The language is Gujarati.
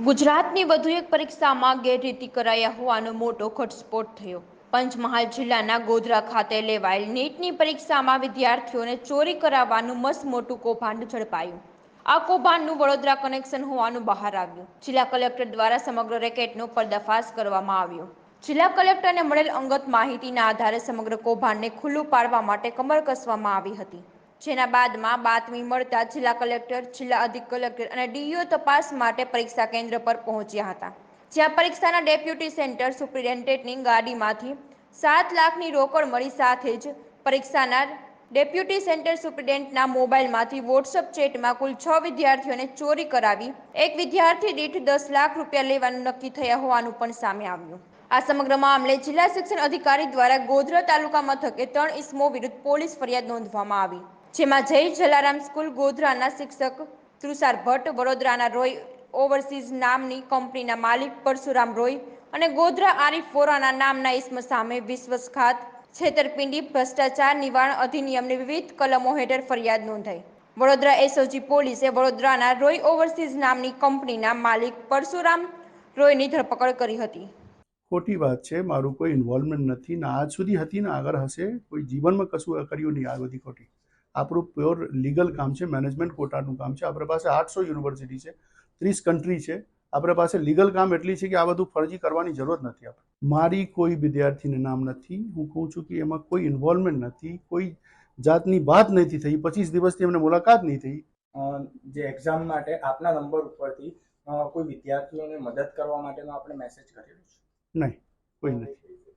ગુજરાતની વધુ એક પરીક્ષામાં ગેરરીતિ કરાયા હોવાનો મોટો ઘટસ્ફોટ થયો। પંચમહાલ જિલ્લાના ગોધરા ખાતે લેવાયેલ નીટની પરીક્ષામાં વિદ્યાર્થીઓને ચોરી કરાવવાનું મસમોટું કૌભાંડ ઝડપાયું। આ કૌભાંડનું વડોદરા કનેક્શન હોવાનું બહાર આવ્યું। જિલ્લા કલેક્ટર દ્વારા સમગ્ર રેકેટનો પર્દાફાશ કરવામાં આવ્યો। જિલ્લા કલેક્ટરને મળેલ અંગત માહિતીના આધારે સમગ્ર કૌભાંડને ખુલ્લું પાડવા માટે કમર કસવામાં આવી હતી। જેના બાદમાં બાતમી મળતા જિલ્લા કલેક્ટર, જિલ્લા અધિક કલેક્ટર અને ડીઈઓ તપાસ માટે પરીક્ષા કેન્દ્ર પર પહોંચ્યા હતા। જ્યાં પરીક્ષાના ડેપ્યુટી સેન્ટર સુપ્રિન્ટેન્ડન્ટની ગાડીમાંથી 7 લાખની રોકડ મળી। સાથે જ પરીક્ષાના ડેપ્યુટી સેન્ટર સુપ્રિન્ટેન્ડન્ટના મોબાઈલમાંથી વોટ્સએપ ચેટમાં કુલ 6 વિદ્યાર્થીઓને ચોરી કરાવી એક વિદ્યાર્થી દીઠ 10 લાખ રૂપિયા લેવાનું નક્કી થયા હોવાનું પણ સામે આવ્યું। આ સમગ્ર મામલે જિલ્લા શિક્ષણ અધિકારી દ્વારા ગોધરા તાલુકા મથકે 3 ઇસમો વિરુદ્ધ પોલીસ ફરિયાદ નોંધવામાં આવી। જેમાં જય જલારામ સ્કૂલ ગોધરાના શિક્ષક તુષાર ભટ્ટ, વડોદરાના રોય ઓવરસીઝ નામની કંપનીના માલિક પરશુરામ રોય અને ગોધરા આરીફ વોરાના નામના ઇસમ સામે વિશ્વાસઘાત, છેતરપિંડી, ભ્રષ્ટાચાર નિવારણ અધિનિયમની વિવિધ કલમો હેઠળ ફરિયાદ નોંધાઈ। વડોદરા એસઓજી પોલીસે વડોદરાના રોય ઓવરસીઝ નામની કંપનીના માલિક પરશુરામ રોયની ધરપકડ કરી હતી। ખોટી વાત છે, મારું કોઈ ઇન્વોલ્વમેન્ટ નથી ને આજ સુધી હતી ને આગળ હશે। કોઈ જીવનમાં કશું કર્યું નહીં આ બધી ખોટી। આપણું પ્યોર લીગલ કામ છે, મેનેજમેન્ટ કોટાનું કામ છે। આપણી પાસે 800 યુનિવર્સિટી છે, 30 કન્ટ્રી છે। આપણી પાસે લીગલ કામ એટલી છે કે આ બધું ફરજી કરવાની જરૂરત નથી। આપણે મારી કોઈ વિદ્યાર્થીનું નામ નથી। હું કહું છું કે એમાં કોઈ ઇન્વોલ્વમેન્ટ નથી, કોઈ જાતની વાત નથી થઈ। 25 દિવસથી એમને મુલાકાત નહીં થઈ। જે એક્ઝામ માટે આપના નંબર ઉપરથી કોઈ વિદ્યાર્થીઓને મદદ કરવા માટેનો આપણે મેસેજ કરેલો છે? નહીં, કોઈ નથી।